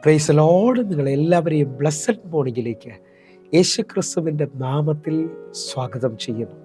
Price Lord. നിങ്ങളെല്ലാവരെയും blessed മോർണിംഗിലേക്ക് യേശുക്രിസ്തുവിൻ്റെ നാമത്തിൽ സ്വാഗതം ചെയ്യുന്നു.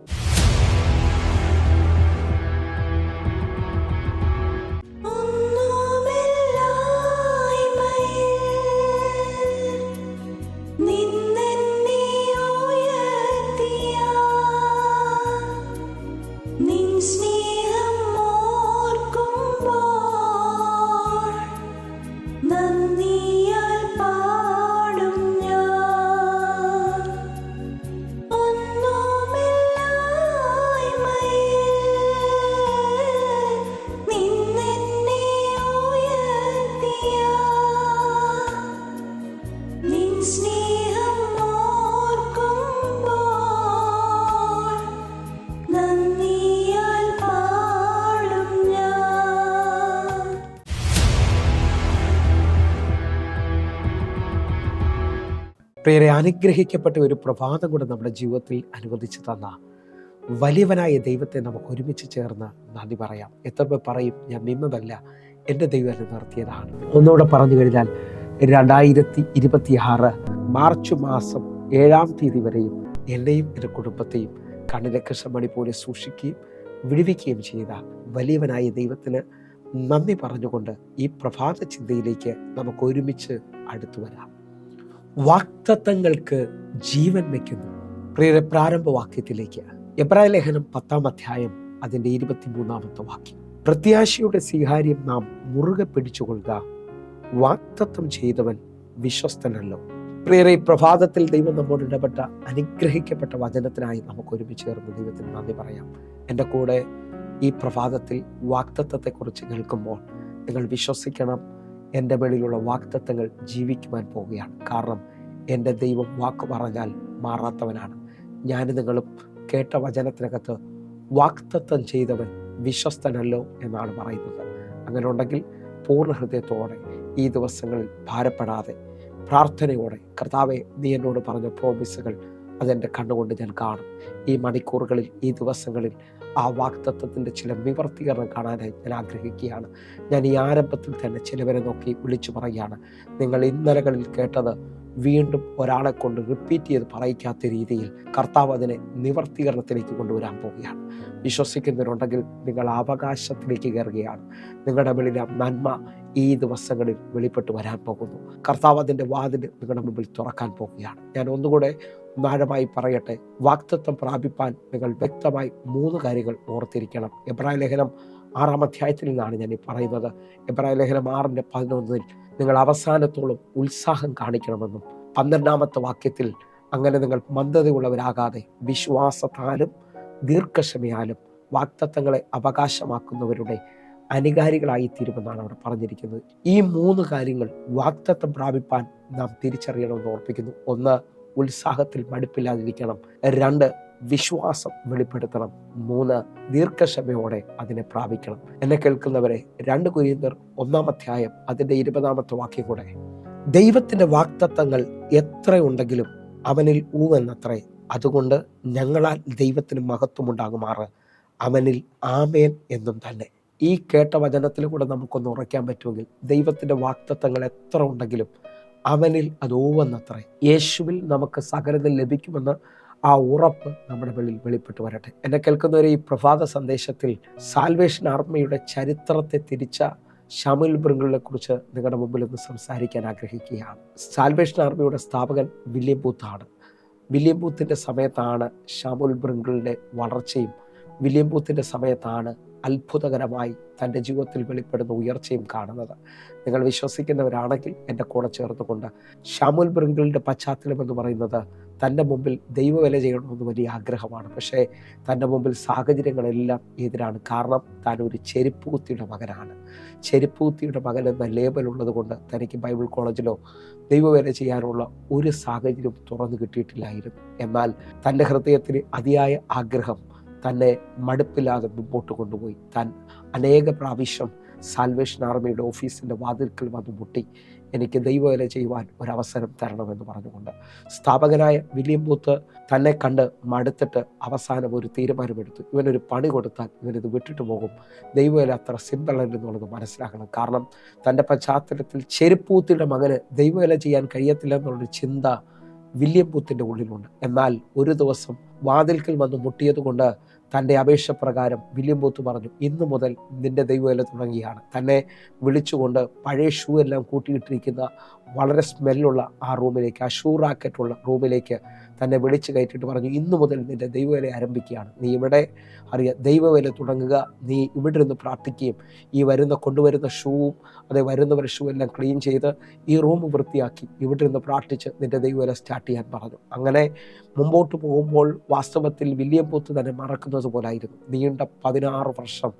പ്രിയരെ, അനുഗ്രഹിക്കപ്പെട്ട ഒരു പ്രഭാതം കൂടെ നമ്മുടെ ജീവിതത്തിൽ അനുവദിച്ചു തന്ന വലിയവനായ ദൈവത്തെ നമുക്ക് ഒരുമിച്ച് ചേർന്ന് നന്ദി പറയാം. എത്ര പേർ പറയും, ഞാൻ നിന്നതല്ല, എൻ്റെ ദൈവം എന്നെ നിർത്തിയതാണ്. ഒന്നുകൂടെ പറഞ്ഞു കഴിഞ്ഞാൽ 2026 മാർച്ച് മാസം 7-ാം തീയതി വരെയും എന്നെയും എൻ്റെ കുടുംബത്തെയും കണ്ണിലെ കൃഷ്ണമണി പോലെ സൂക്ഷിക്കുകയും വിടുവിക്കുകയും ചെയ്ത വലിയവനായ ദൈവത്തിന് നന്ദി പറഞ്ഞുകൊണ്ട് ഈ പ്രഭാത ചിന്തയിലേക്ക് നമുക്ക് ഒരുമിച്ച് അടുത്തു വരാം. വാഗ്ദത്തങ്ങൾക്ക് ജീവൻ വയ്ക്കുന്നു. പ്രിയരെ, പ്രാരംഭ വാക്യത്തിലേക്ക് എബ്രായ ലേഖനം 10-ാം അധ്യായം അതിൻ്റെ 23-ാമത്തെ വാക്യം. പ്രത്യാശയുടെ സ്വീകാര്യം നാം മുറുകെ പിടിച്ചുകൊള്ളുക, വാഗ്ദത്തം ചെയ്തവൻ വിശ്വസ്തനല്ലോ. പ്രിയരെ, ഈ പ്രഭാതത്തിൽ ദൈവം നമ്മോട് ഇടപെട്ട അനുഗ്രഹിക്കപ്പെട്ട വചനത്തിനായി നമുക്ക് ഒരുമിച്ച് ചേർന്ന് ദൈവത്തിന് നന്ദി പറയാം. എൻ്റെ കൂടെ ഈ പ്രഭാതത്തിൽ വാഗ്ദത്തത്തെക്കുറിച്ച് കേൾക്കുമ്പോൾ നിങ്ങൾ വിശ്വസിക്കണം, എൻ്റെ മേളിലുള്ള വാഗ്ദത്തങ്ങൾ ജീവിക്കുവാൻ പോവുകയാണ്. കാരണം എൻ്റെ ദൈവം വാക്ക് പറഞ്ഞാൽ മാറാത്തവനാണ്. ഞാൻ നിങ്ങളും കേട്ട വചനത്തിനകത്ത് വാഗ്ദത്തം ചെയ്തവൻ വിശ്വസ്തനല്ലോ എന്നാണ് പറയുന്നത്. അങ്ങനെ ഉണ്ടെങ്കിൽ പൂർണ്ണ ഹൃദയത്തോടെ ഈ ദിവസങ്ങളിൽ ഭാരപ്പെടാതെ പ്രാർത്ഥനയോടെ, കർത്താവേ, നീ എന്നോട് പറഞ്ഞ പ്രോമിസുകൾ അതെൻ്റെ കണ്ണുകൊണ്ട് ഞാൻ കാണും. ഈ മണിക്കൂറുകളിൽ, ഈ ദിവസങ്ങളിൽ ആ വാഗ്ദത്തത്തിൻ്റെ ചില നിവർത്തീകരണം കാണാനായി ഞാൻ ആഗ്രഹിക്കുകയാണ്. ഞാൻ ഈ ആരംഭത്തിൽ തന്നെ ചിലവരെ നോക്കി വിളിച്ചു പറയുകയാണ്, നിങ്ങൾ ഇന്നലകളിൽ കേട്ടത് വീണ്ടും ഒരാളെ കൊണ്ട് റിപ്പീറ്റ് ചെയ്ത് പറയിക്കാത്ത രീതിയിൽ കർത്താവ് അതിനെ നിവർത്തീകരണത്തിലേക്ക് കൊണ്ടുവരാൻ പോവുകയാണ്. വിശ്വസിക്കുന്നവരുണ്ടെങ്കിൽ നിങ്ങൾ അവകാശത്തിലേക്ക് കയറുകയാണ്. നിങ്ങളുടെ മുന്നിൽ നന്മ ഈ ദിവസങ്ങളിൽ വെളിപ്പെട്ട് വരാൻ പോകുന്നു. കർത്താവ് അതിൻ്റെ വാതിൽ നിങ്ങളുടെ മുമ്പിൽ തുറക്കാൻ പോവുകയാണ്. ഞാൻ ഒന്നുകൂടെ ആഴമായി പറയട്ടെ, വാഗ്ദത്തം പ്രാപിപ്പാൻ നിങ്ങൾ വ്യക്തമായി 3 കാര്യങ്ങൾ ഓർത്തിരിക്കണം. എബ്രായ ലേഖനം 6-ാം അധ്യായത്തിൽ നിന്നാണ് ഞാൻ ഈ പറയുന്നത്. എബ്രായ ലേഖനം 6:11 നിങ്ങൾ അവസാനത്തോളം ഉത്സാഹം കാണിക്കണമെന്നും 12-ാമത്തെ വാക്യത്തിൽ അങ്ങനെ നിങ്ങൾ മന്ദതയുള്ളവരാകാതെ വിശ്വാസത്താലും ദീർഘക്ഷമയാലും വാഗ്ദത്തങ്ങളെ അവകാശമാക്കുന്നവരുടെ അനുകാരികളായി തീരുമെന്നാണ് അവിടെ പറഞ്ഞിരിക്കുന്നത്. ഈ 3 കാര്യങ്ങൾ വാഗ്ദത്തം പ്രാപിപ്പാൻ നാം തിരിച്ചറിയണമെന്ന് ഓർപ്പിക്കുന്നു. 1, ഉത്സാഹത്തിൽ മടുപ്പില്ലാതിരിക്കണം. 2, വിശ്വാസം വെളിപ്പെടുത്തണം. 3, ദീർഘക്ഷമയോടെ അതിനെ പ്രാപിക്കണം. എന്നെ കേൾക്കുന്നവരെ, 2 കൊരിന്ത്യർ 1-ാം അധ്യായം അതിൻ്റെ 20-ാമത്തെ വാക്യം കൂടെ, ദൈവത്തിൻ്റെ വാഗ്ദത്തങ്ങൾ എത്രയുണ്ടെങ്കിലും അവനിൽ ഊവെന്നത്രേ, അതുകൊണ്ട് ഞങ്ങളാൽ ദൈവത്തിന് മഹത്വമുണ്ടാകുമാറ് അവനിൽ ആമേൻ എന്നും തന്നെ. ഈ കേട്ട വചനത്തിൽ കൂടെ നമുക്കൊന്ന് ഉറയ്ക്കാൻ പറ്റുമെങ്കിൽ, ദൈവത്തിൻ്റെ വാഗ്ദത്തങ്ങൾ എത്ര ഉണ്ടെങ്കിലും അവനിൽ അത് ഊവെന്നത്രേ. യേശുവിൽ നമുക്ക് സകലത ലഭിക്കുമെന്ന് ആ ഉറപ്പ് നമ്മുടെ വെളിപ്പെട്ട് വരട്ടെ. എന്നെ കേൾക്കുന്നവരെ, ഈ പ്രഭാത സന്ദേശത്തിൽ സാൽവേഷൻ ആർമിയുടെ ചരിത്രത്തെ തിരിച്ച ഷമുൽ ബ്രിങ്കിളിനെ കുറിച്ച് നിങ്ങളുടെ മുമ്പിൽ ഒന്ന് സംസാരിക്കാൻ ആഗ്രഹിക്കുകയാണ്. സാൽവേഷൻ ആർമിയുടെ സ്ഥാപകൻ വില്യം ബൂത്താണ്. വില്യം ബൂത്തിൻ്റെ സമയത്താണ് ഷമുൽ ബ്രിങ്കിളിൻ്റെ വളർച്ചയും, വില്യം ബൂത്തിൻ്റെ സമയത്താണ് അത്ഭുതകരമായി തൻ്റെ ജീവിതത്തിൽ വെളിപ്പെടുന്ന ഉയർച്ചയും കാണുന്നത്. നിങ്ങൾ വിശ്വസിക്കുന്നവരാണെങ്കിൽ എൻ്റെ കൂടെ ചേർന്നുകൊണ്ട്, ഷമുൽ ബ്രിങ്കിളിൻ്റെ പശ്ചാത്തലം എന്ന് പറയുന്നത് തൻ്റെ മുമ്പിൽ ദൈവവേല ചെയ്യണമെന്ന് വലിയ ആഗ്രഹമാണ്. പക്ഷേ തൻ്റെ മുമ്പിൽ സാഹചര്യങ്ങളെല്ലാം എതിരാണ്. കാരണം താൻ ഒരു ചെരുപ്പൂത്തിയുടെ മകനാണ്. ചെരുപ്പൂത്തിയുടെ മകൻ എന്ന ലേബലുള്ളത് കൊണ്ട് തനിക്ക് ബൈബിൾ കോളേജിലോ ദൈവവേല ചെയ്യാനുള്ള ഒരു സാഹചര്യം തുറന്നു കിട്ടിയിട്ടില്ലായിരുന്നു. എന്നാൽ തൻ്റെ ഹൃദയത്തിന് അതിയായ ആഗ്രഹം തന്നെ മടുപ്പില്ലാതെ മുമ്പോട്ട് കൊണ്ടുപോയി. താൻ അനേക പ്രാവശ്യം സാൽവേഷൻ ആർമിയുടെ ഓഫീസിൻ്റെ വാതിൽക്കൽ വന്ന് മുട്ടി. എനിക്ക് ദൈവവേല ചെയ്യുവാൻ ഒരവസരം തരണമെന്ന് പറഞ്ഞുകൊണ്ട് സ്ഥാപകനായ വില്യം ബൂത്ത് തന്നെ കണ്ട് മടുത്തിട്ട് അവസാനം ഒരു തീരുമാനമെടുത്തു. ഇവനൊരു പണി കൊടുത്താൽ ഇവനിത് വിട്ടിട്ട് പോകും. ദൈവവേല അത്ര സിമ്പിൾ എന്നുള്ളത് മനസ്സിലാക്കണം. കാരണം തൻ്റെ പശ്ചാത്തലത്തിൽ ചെരുപ്പൂത്തിയുടെ മകന് ദൈവവേല ചെയ്യാൻ കഴിയത്തില്ല എന്നുള്ളൊരു ചിന്ത വില്യം ബൂത്തിൻ്റെ ഉള്ളിലുണ്ട്. എന്നാൽ ഒരു ദിവസം വാതിൽക്കൽ വന്ന് മുട്ടിയത് കൊണ്ട് തൻ്റെ അപേക്ഷ പ്രകാരം വില്യം ബൂത്ത് പറഞ്ഞു, ഇന്നു മുതൽ നിന്റെ ദൈവവേല തുടങ്ങിയാണ്. തന്നെ വിളിച്ചുകൊണ്ട് പഴയ ഷൂ എല്ലാം കൂട്ടിയിട്ടിരിക്കുന്ന വളരെ സ്മെല്ലുള്ള ആ റൂമിലേക്ക്, ആ ഷൂ റാക്കറ്റുള്ള റൂമിലേക്ക് തന്നെ വിളിച്ചു കയറ്റിയിട്ട് പറഞ്ഞു, ഇന്നു മുതൽ നിന്റെ ദൈവവേല ആരംഭിക്കുകയാണ്. നീ ഇവിടെ ദൈവവേല തുടങ്ങുക. നീ ഇവിടെ ഇരുന്ന് പ്രാർത്ഥിക്കുകയും ഈ കൊണ്ടുവരുന്ന ഷൂവും വരുന്നവരുടെ ഷൂ എല്ലാം ക്ലീൻ ചെയ്ത് ഈ റൂം വൃത്തിയാക്കി ഇവിടെ ഇരുന്ന് പ്രാർത്ഥിച്ച് നിന്റെ ദൈവവേല സ്റ്റാർട്ട് ചെയ്യാൻ പറഞ്ഞു. അങ്ങനെ മുമ്പോട്ട് പോകുമ്പോൾ വാസ്തവത്തിൽ വില്യം ബൂത്ത് തന്നെ മറക്കുന്നത് പോലായിരുന്നു. നീണ്ട 16 വർഷം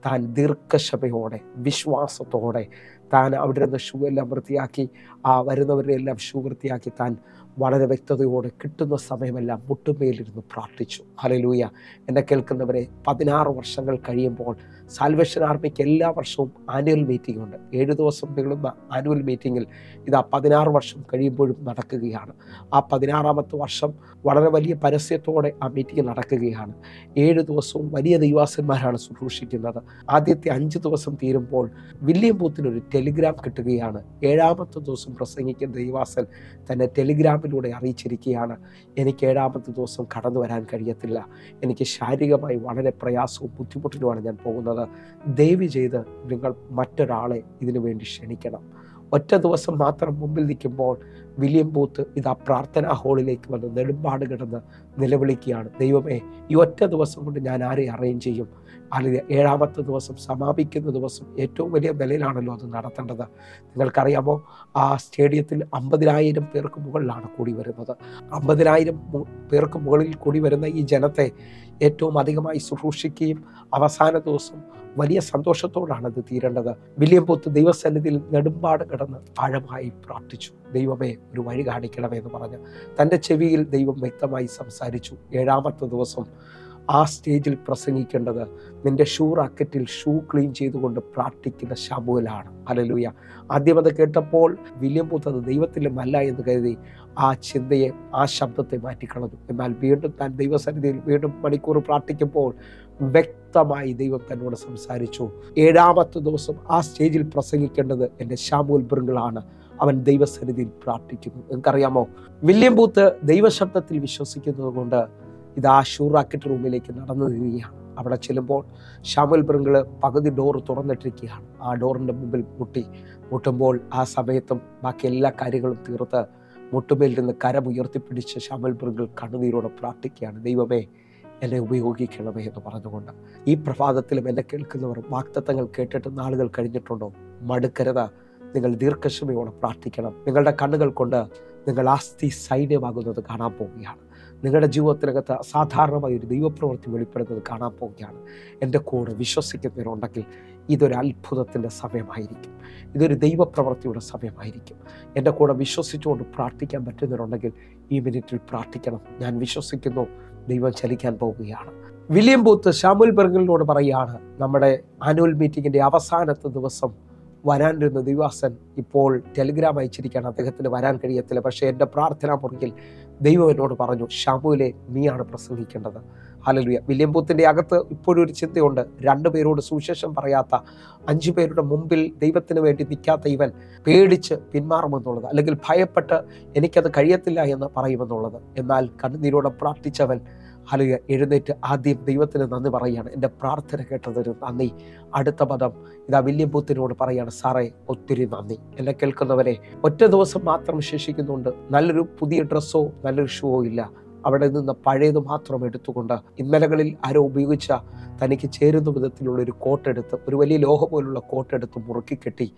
താൻ ദീർഘക്ഷമയോടെ വിശ്വാസത്തോടെ താൻ അവിടെ നിന്ന് ഷൂ എല്ലാം വൃത്തിയാക്കി വരുന്നവരുടെ എല്ലാം ഷൂ വൃത്തിയാക്കി താൻ വളരെ വ്യക്തതയോടെ കിട്ടുന്ന സമയമെല്ലാം മുട്ടുമേലിരുന്ന് പ്രാർത്ഥിച്ചു. ഹല്ലേലൂയ. എന്നെ കേൾക്കുന്നവരെ, 16 വർഷങ്ങൾ കഴിയുമ്പോൾ സാൽവേഷൻ ആർമിക്ക് എല്ലാ വർഷവും ആനുവൽ മീറ്റിംഗ് ഉണ്ട്. 7 ദിവസം നീളുന്ന ആനുവൽ മീറ്റിങ്ങിൽ ഇതാ 16 വർഷം കഴിയുമ്പോഴും നടക്കുകയാണ്. ആ 16ാമത്തെ വർഷം വളരെ വലിയ പരസ്യത്തോടെ ആ മീറ്റിംഗ് നടക്കുകയാണ്. 7 ദിവസവും വലിയ ദൈവാസന്മാരാണ് ശുശ്രൂഷിക്കുന്നത്. ആദ്യത്തെ 5 ദിവസം തീരുമ്പോൾ വില്യം ബൂത്തിനൊരു ടെലിഗ്രാം കിട്ടുകയാണ്. 7ാമത്തെ ദിവസം പ്രസംഗിക്കുന്ന ദൈവാസൻ തന്നെ ടെലിഗ്രാമിലൂടെ അറിയിച്ചിരിക്കുകയാണ്, എനിക്ക് 7ാമത്തെ ദിവസം കടന്നു വരാൻ കഴിയത്തില്ല, എനിക്ക് ശാരീരികമായി വളരെ പ്രയാസവും ബുദ്ധിമുട്ടിലുമാണ് ഞാൻ പോകുന്നത്, ദയവ് ചെയ്ത് നിങ്ങൾ മറ്റൊരാളെ ഇതിനു വേണ്ടി ക്ഷണിക്കണം. ഒറ്റ ദിവസം മാത്രം മുമ്പിൽ നിൽക്കുമ്പോൾ വില്യം ബൂത്ത് ഇതാ പ്രാർത്ഥനാ ഹാളിലേക്ക് വന്ന് നെടുമ്പാട് കിടന്ന് നിലവിളിക്കുകയാണ്, ദൈവമേ, ഈ ഒറ്റ ദിവസം കൊണ്ട് ഞാൻ ആരെ അറേഞ്ച് ചെയ്യും? അല്ലെങ്കിൽ 7ാമത്തെ ദിവസം സമാപിക്കുന്ന ദിവസം ഏറ്റവും വലിയ നിലയിലാണല്ലോ അത് നടത്തേണ്ടത്. നിങ്ങൾക്കറിയാമോ, ആ സ്റ്റേഡിയത്തിൽ 50,000 പേർക്ക് മുകളിലാണ് കൂടി വരുന്നത്. 50,000 പേർക്ക് മുകളിൽ കൂടി വരുന്ന ഈ ജനത്തെ ഏറ്റവും അധികമായി ശുശ്രൂഷിക്കുകയും അവസാന ദിവസം വലിയ സന്തോഷത്തോടാണ് അത് തീരേണ്ടത്. വില്യം ബൂത്ത് ദൈവസന്നിധിയിൽ നെടുമ്പാട് കിടന്ന് ആഴമായി പ്രാർത്ഥിച്ചു, ദൈവമേ, ഒരു വഴി കാണിക്കണമേ എന്ന് പറഞ്ഞ് തൻ്റെ ചെവിയിൽ ദൈവം വ്യക്തമായി സംസാരിച്ചു. 7ാമത്തെ ദിവസം ആ സ്റ്റേജിൽ പ്രസംഗിക്കേണ്ടത് നിന്റെ ഷൂ റാക്കറ്റിൽ ഷൂ ക്ലീൻ ചെയ്തുകൊണ്ട് പ്രാർത്ഥിക്കുന്ന ശമൂവേലാണ്. ഹല്ലേലൂയ. ആദ്യം അത് കേട്ടപ്പോൾ വില്യം ബൂത്ത് അത് ദൈവത്തിലുമല്ല എന്ന് കരുതി ആ ചിന്തയെ, ആ ശബ്ദത്തെ മാറ്റിക്കളഞ്ഞു. എന്നാൽ വീണ്ടും താൻ ദൈവസന്നിധിയിൽ വീണ്ടും മണിക്കൂർ പ്രാർത്ഥിക്കുമ്പോൾ വ്യക്തമായി ദൈവം തന്നോട് സംസാരിച്ചു. 7ാമത്തെ ദിവസം ആ സ്റ്റേജിൽ പ്രസംഗിക്കേണ്ടത് എൻ്റെ ശമൂവേൽ ബ്രിങ്കിളാണ്. അവൻ ദൈവസന്നിധിയിൽ പ്രാർത്ഥിക്കുന്നു. നിങ്ങൾക്കറിയാമോ, വില്യം ബൂത്ത് ദൈവശബ്ദത്തിൽ വിശ്വസിക്കുന്നത് കൊണ്ട് ഇത് ആ ഷൂ റാക്കറ്റ് റൂമിലേക്ക് നടന്നു നീങ്ങുകയാണ്. അവിടെ ചെല്ലുമ്പോൾ ശമൂവേൽ ബ്രിങ്കിൾ പകുതി ഡോർ തുറന്നിട്ടിരിക്കുകയാണ്. ആ ഡോറിൻ്റെ മുമ്പിൽ മുട്ടുമ്പോൾ ആ സമയത്തും ബാക്കി എല്ലാ കാര്യങ്ങളും തീർത്ത് മുട്ടുമേൽ നിന്ന് കരമുയർത്തിപ്പിടിച്ച് ശമൂവേൽ ബ്രിങ്കിൾ കണ്ണുനീരോടെ പ്രാർത്ഥിക്കുകയാണ്, ദൈവമേ, എന്നെ ഉപയോഗിക്കണമേ എന്ന് പറഞ്ഞുകൊണ്ട്. ഈ പ്രഭാതത്തിലും എന്നെ കേൾക്കുന്നവർ വാഗ്ദത്തങ്ങൾ കേട്ടിട്ട് നാളുകൾ കഴിഞ്ഞിട്ടുണ്ടോ? മടുക്കരുത്. നിങ്ങൾ ദീർഘക്ഷമയോടെ പ്രാർത്ഥിക്കണം. നിങ്ങളുടെ കണ്ണുകൾ കൊണ്ട് നിങ്ങൾ ആസ്തി സൈന്യമാകുന്നത് കാണാൻ പോവുകയാണ്. നിങ്ങളുടെ ജീവിതത്തിനകത്ത് അസാധാരണമായ ഒരു ദൈവപ്രവൃത്തി വെളിപ്പെടുന്നത് കാണാൻ പോവുകയാണ്. എൻ്റെ കൂടെ വിശ്വസിക്കുന്നവരുണ്ടെങ്കിൽ ഇതൊരു അത്ഭുതത്തിൻ്റെ സമയമായിരിക്കും. ഇതൊരു ദൈവപ്രവൃത്തിയുടെ സമയമായിരിക്കും. എൻ്റെ കൂടെ വിശ്വസിച്ചുകൊണ്ട് പ്രാർത്ഥിക്കാൻ പറ്റുന്നവരുണ്ടെങ്കിൽ ഈ മിനിറ്റിൽ പ്രാർത്ഥിക്കണം. ഞാൻ വിശ്വസിക്കുന്നു, ദൈവം ചലിക്കാൻ പോവുകയാണ്. വില്യം ബൂത്ത് ശമൂവേൽ ബ്രിങ്കിളിനോട് പറയുകയാണ്, നമ്മുടെ ആനുവൽ മീറ്റിങ്ങിൻ്റെ അവസാനത്തെ ദിവസം വരാനിരുന്ന ദൈവാസൻ ഇപ്പോൾ ടെലിഗ്രാം അയച്ചിരിക്കുകയാണ്, അദ്ദേഹത്തിന് വരാൻ കഴിയത്തില്ല. പക്ഷേ എൻ്റെ പ്രാർത്ഥനാ മുറിയിൽ ദൈവം എന്നോട് പറഞ്ഞു, ശമൂവേലേ, നീയാണ് പ്രസംഗിക്കേണ്ടത്. ഹല്ലേലൂയ. വില്യം ബൂത്തിൻ്റെ അകത്ത് ഇപ്പോഴും ഒരു ചിന്തയുണ്ട്. 2 പേരോട് സുവിശേഷം പറയാത്ത, 5 പേരുടെ മുമ്പിൽ ദൈവത്തിന് വേണ്ടി നിൽക്കാത്ത ഇവൻ പേടിച്ച് പിന്മാറുമെന്നുള്ളത്, അല്ലെങ്കിൽ ഭയപ്പെട്ട് എനിക്കത് കഴിയത്തില്ല എന്ന് പറയുമെന്നുള്ളത്. എന്നാൽ കണ്ണുനീരോടെ പ്രാർത്ഥിച്ചവൻ ഹല്ലേലൂയ എഴുന്നേറ്റ് ആദ്യം ദൈവത്തിന് നന്ദി പറയുകയാണ്. എൻ്റെ പ്രാർത്ഥന കേട്ടതൊരു നന്ദി. അടുത്ത പദം ഇതാ വില്യം ബൂത്തിനോട് പറയുകയാണ്, സാറേ, ഒത്തിരി നന്ദി. എന്നെ കേൾക്കുന്നവരെ, ഒറ്റ ദിവസം മാത്രം ശേഷിക്കുന്നുണ്ട്. നല്ലൊരു പുതിയ ഡ്രസ്സോ നല്ലൊരു ഷൂവോ ഇല്ല. അവിടെ നിന്ന് പഴയത് മാത്രം എടുത്തുകൊണ്ട് ഇന്നലകളിൽ ആരോ ഉപയോഗിച്ച തനിക്ക് ചേരുന്ന വിധത്തിലുള്ളൊരു കോട്ടെടുത്ത്, ഒരു വലിയ ലോഹ പോലുള്ള കോട്ടെടുത്ത് മുറുക്കി കെട്ടി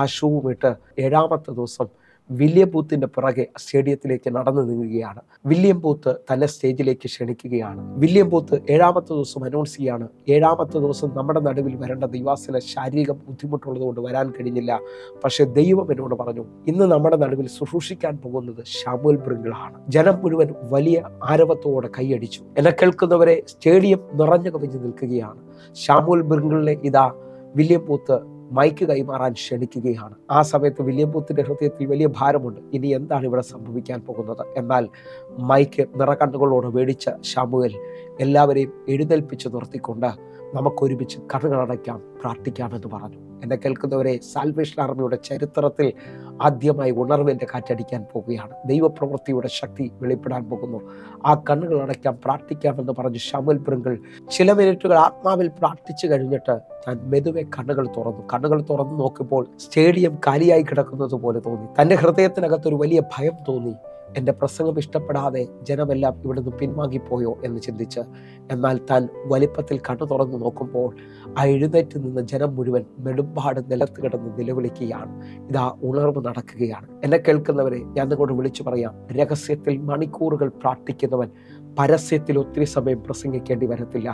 ആ ഷൂവും ഇട്ട് 7ാമത്തെ ദിവസം വില്യം ബൂത്തിൻ്റെ പിറകെ സ്റ്റേഡിയത്തിലേക്ക് നടന്നു നീങ്ങുകയാണ്. വില്യം ബൂത്ത് തന്നെ സ്റ്റേജിലേക്ക് ക്ഷണിക്കുകയാണ്. വില്യം ബൂത്ത് 7ാമത്തെ ദിവസം അനൗൺസ് ചെയ്യാണ്, 7ാമത്തെ ദിവസം നമ്മുടെ നടുവിൽ വരേണ്ട ദൈവാസന ശാരീരിക ബുദ്ധിമുട്ടുള്ളത് കൊണ്ട് വരാൻ കഴിഞ്ഞില്ല. പക്ഷേ ദൈവം എന്നോട് പറഞ്ഞു, ഇന്ന് നമ്മുടെ നടുവിൽ ശുശ്രൂഷിക്കാൻ പോകുന്നത് ശമൂവേൽ ബ്രിങ്കിളാണ്. ജനം മുഴുവൻ വലിയ ആരവത്തോടെ കൈയടിച്ചു. എന്നെ കേൾക്കുന്നവരെ, സ്റ്റേഡിയം നിറഞ്ഞു കവിഞ്ഞു നിൽക്കുകയാണ്. ശമൂവേൽ ബ്രിങ്കിളിനെ ഇതാ വില്യം ബൂത്ത് മൈക്ക് കൈമാറാൻ ക്ഷണിക്കുകയാണ്. ആ സമയത്ത് വില്യം ബൂത്തിന്റെ ഹൃദയത്തിൽ വലിയ ഭാരമുണ്ട്. ഇനി എന്താണ് ഇവിടെ സംഭവിക്കാൻ പോകുന്നത്? എന്നാൽ മൈക്ക് നിറകണ്ണുകളോട് മേടിച്ച ശമൂവേൽ എല്ലാവരെയും എഴുന്നേൽപ്പിച്ച് നിർത്തിക്കൊണ്ട് നമുക്കൊരുമിച്ച് കണ്ണുകളടയ്ക്കാം, പ്രാർത്ഥിക്കാമെന്ന് പറഞ്ഞു. എന്നെ കേൾക്കുന്നവരെ, സാൽവേഷൻ ആർമിയുടെ ചരിത്രത്തിൽ ആദ്യമായി ഉണർവിൻ്റെ കാറ്റടിക്കാൻ പോവുകയാണ്. ദൈവപ്രവൃത്തിയുടെ ശക്തി വെളിപ്പെടാൻ പോകുന്നു. ആ കണ്ണുകൾ അടയ്ക്കാം, പ്രാർത്ഥിക്കാമെന്ന് പറഞ്ഞ് ശമൂവേൽ ബ്രിങ്കിൾ ചില മിനിറ്റുകൾ ആത്മാവിൽ പ്രാർത്ഥിച്ചു കഴിഞ്ഞിട്ട് താൻ മെതുവെ കണ്ണുകൾ തുറന്നു നോക്കുമ്പോൾ സ്റ്റേഡിയം കാലിയായി കിടക്കുന്നത് പോലെ തോന്നി. തൻ്റെ ഹൃദയത്തിനകത്തൊരു വലിയ ഭയം തോന്നി. എൻ്റെ പ്രസംഗം ഇഷ്ടപ്പെടാതെ ജനമെല്ലാം ഇവിടുന്ന് പിൻവാങ്ങിപ്പോയോ എന്ന് ചിന്തിച്ച്. എന്നാൽ താൻ വലിപ്പത്തിൽ കണ്ണു തുറന്നു നോക്കുമ്പോൾ ആ എഴുന്നേറ്റ് നിന്ന് ജനം മുഴുവൻ നെടുമ്പാട് നിലത്ത് കിടന്ന് നിലവിളിക്കുകയാണ്. ഇതാ ഉണർവ് നടക്കുകയാണ്. എന്നെ കേൾക്കുന്നവരെ, ഞാൻ നിങ്ങളോട് വിളിച്ചു പറയാം, രഹസ്യത്തിൽ മണിക്കൂറുകൾ പ്രാർത്ഥിക്കുന്നവൻ പരസ്യത്തിൽ ഒത്തിരി സമയം പ്രസംഗിക്കേണ്ടി വരത്തില്ല.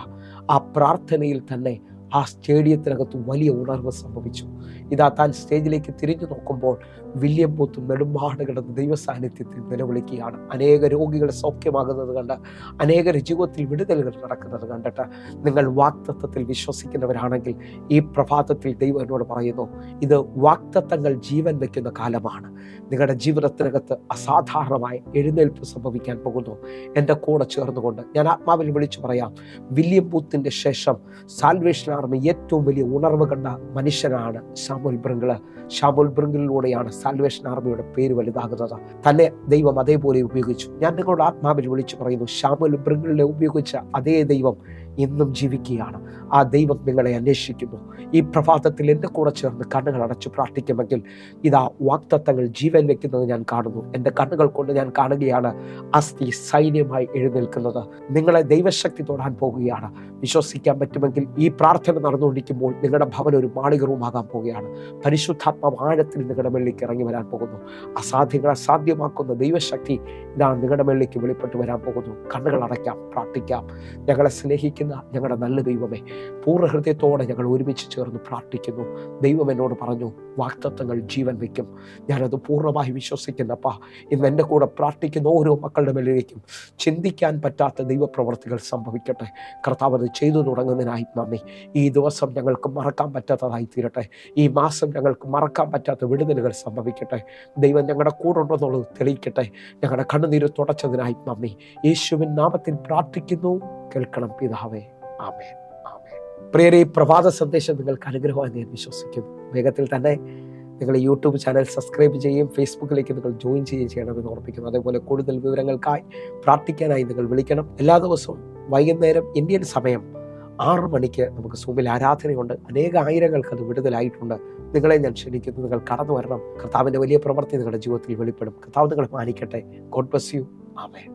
ആ പ്രാർത്ഥനയിൽ തന്നെ ആ സ്റ്റേഡിയത്തിനകത്ത് വലിയ ഉണർവ് സംഭവിച്ചു. ഇതാ താൻ സ്റ്റേജിലേക്ക് തിരിഞ്ഞു നോക്കുമ്പോൾ വില്യം ബൂത്ത് നെടുമ്പാട് കിടന്ന് ദൈവ സാന്നിധ്യത്തിൽ നിലവിളിക്കുകയാണ്. അനേക രോഗികൾ സൗഖ്യമാകുന്നത് കണ്ട്, അനേകരുടെ ജീവിതത്തിൽ വിടുതലുകൾ നടക്കുന്നത് കണ്ടിട്ട് നിങ്ങൾ വാഗ്ദത്തത്തിൽ വിശ്വസിക്കുന്നവരാണെങ്കിൽ ഈ പ്രഭാതത്തിൽ ദൈവം എന്നോട് പറയുന്നു, ഇത് വാഗ്ദത്തങ്ങൾ ജീവൻ വയ്ക്കുന്ന കാലമാണ്. നിങ്ങളുടെ ജീവിതത്തിനകത്ത് അസാധാരണമായ എഴുന്നേൽപ്പ് സംഭവിക്കാൻ പോകുന്നു. എൻ്റെ കൂടെ ചേർന്നുകൊണ്ട് ഞാൻ ആത്മാവിൽ വിളിച്ചു പറയാം, വില്യം ബൂത്തിന്റെ ശേഷം സാൽവേഷൻ ആർമി ഏറ്റവും വലിയ ഉണർവ് കണ്ട മനുഷ്യനാണ് ശമൂവേൽ ബ്രിങ്കിൾ. ശമൂവേൽ ബ്രിങ്കിളിലൂടെയാണ് സാൽവേഷൻ ആർമിയുടെ പേര് വലുതാകുന്നത്. തന്നെ ദൈവം അതേപോലെ ഉപയോഗിച്ചു. ഞാൻ നിങ്ങളുടെ ആത്മാവിൽ വിളിച്ചു പറയുന്നു, ശമൂവേൽ ബ്രിങ്കിളിനെ ഉപയോഗിച്ച അതേ ദൈവം ഇന്നും ജീവിക്കുകയാണ്. ആ ദൈവം നിങ്ങളെ അന്വേഷിക്കുന്നു. ഈ പ്രഭാതത്തിൽ എൻ്റെ കൂടെ ചേർന്ന് കണ്ണുകൾ അടച്ചു പ്രാർത്ഥിക്കുമെങ്കിൽ ഇതാ വാഗ്ദത്തങ്ങൾ ജീവൻ വെക്കുന്നത് ഞാൻ കാണുന്നു. എൻ്റെ കണ്ണുകൾ കൊണ്ട് ഞാൻ കാണുകയാണ് അസ്ഥി സൈന്യമായി എഴുന്നേൽക്കുന്നത്. നിങ്ങളെ ദൈവശക്തി തൊടാൻ പോകുകയാണ്. വിശ്വസിക്കാൻ പറ്റുമെങ്കിൽ ഈ പ്രാർത്ഥന നടന്നുകൊണ്ടിരിക്കുമ്പോൾ നിങ്ങളുടെ ഭവനം ഒരു മാളിക റൂമാകാൻ പോവുകയാണ്. പരിശുദ്ധാത്മാവ് ആഴത്തിൽ നിങ്ങളുടെ മേളിലേക്ക് ഇറങ്ങി വരാൻ പോകുന്നു. അസാധ്യങ്ങളെ സാധ്യമാക്കുന്ന ദൈവശക്തി ഇതാണ് നിങ്ങളുടെ മേളിലേക്ക് വെളിപ്പെട്ട് വരാൻ പോകുന്നു. കണ്ണുകൾ അടയ്ക്കാം, പ്രാർത്ഥിക്കാം. ഞങ്ങളെ സ്നേഹിക്കുന്ന ഞങ്ങളുടെ നല്ല ദൈവമേ, പൂർണ്ണ ഹൃദയത്തോടെ ഞങ്ങൾ ഒരുമിച്ച് ചേർന്ന് പ്രാർത്ഥിക്കുന്നു. ദൈവം എന്നോട് പറഞ്ഞു, വാഗ്ദത്തങ്ങൾ ജീവൻ വയ്ക്കും. ഞാനത് പൂർണ്ണമായി വിശ്വസിക്കുന്നപ്പാ. ഇന്ന് എൻ്റെ കൂടെ പ്രാർത്ഥിക്കുന്ന ഓരോ മക്കളുടെ മേലിലേക്കും ചിന്തിക്കാൻ പറ്റാത്ത ദൈവപ്രവർത്തികൾ സംഭവിക്കട്ടെ. കർത്താവ് അത് ചെയ്തു തുടങ്ങുന്നതിനായി നന്ദി. ഈ ദിവസം ഞങ്ങൾക്ക് മറക്കാൻ പറ്റാത്തതായി തീരട്ടെ. ഈ മാസം ഞങ്ങൾക്ക് മറക്കാൻ പറ്റാത്ത വിടുതലുകൾ സംഭവിക്കട്ടെ. ദൈവം ഞങ്ങളുടെ കൂടെ ഉണ്ടെന്നുള്ളത് തെളിയിക്കട്ടെ. ഞങ്ങളുടെ കണ്ണുനീര് തുടച്ചതിനായി നന്ദി. യേശുവിൻ നാമത്തിൽ പ്രാർത്ഥിക്കുന്നു. കേൾക്കണം പിതാവേ. ആമേൻ, ആമേൻ. പ്രിയരെ, ഈ പ്രഭാത സന്ദേശം നിങ്ങൾക്ക് അനുഗ്രഹമായി ഞാൻ വിശ്വസിക്കുന്നു. വേഗത്തിൽ തന്നെ നിങ്ങൾ യൂട്യൂബ് ചാനൽ സബ്സ്ക്രൈബ് ചെയ്യുകയും ഫേസ്ബുക്കിലേക്ക് നിങ്ങൾ ജോയിൻ ചെയ്യുകയും ചെയ്യണമെന്ന് ഓർമ്മിക്കുന്നു. അതേപോലെ കൂടുതൽ വിവരങ്ങൾക്കായി പ്രാർത്ഥിക്കാനായി നിങ്ങൾ വിളിക്കണം. എല്ലാ ദിവസവും വൈകുന്നേരം ഇന്ത്യൻ സമയം 6 മണിക്ക് നമുക്ക് സൂമിൽ ആരാധനയുണ്ട്. അനേക ആയിരങ്ങൾക്ക് അത് വിടുതലായിട്ടുണ്ട്. നിങ്ങളെ ഞാൻ ക്ഷണിക്കുന്നു, നിങ്ങൾ കടന്നു വരണം. കർത്താവിൻ്റെ വലിയ പ്രവൃത്തി നിങ്ങളുടെ ജീവിതത്തിൽ വെളിപ്പെടും. കർത്താവ് നിങ്ങളെ മാനിക്കട്ടെ. God bless you. ആമേൻ.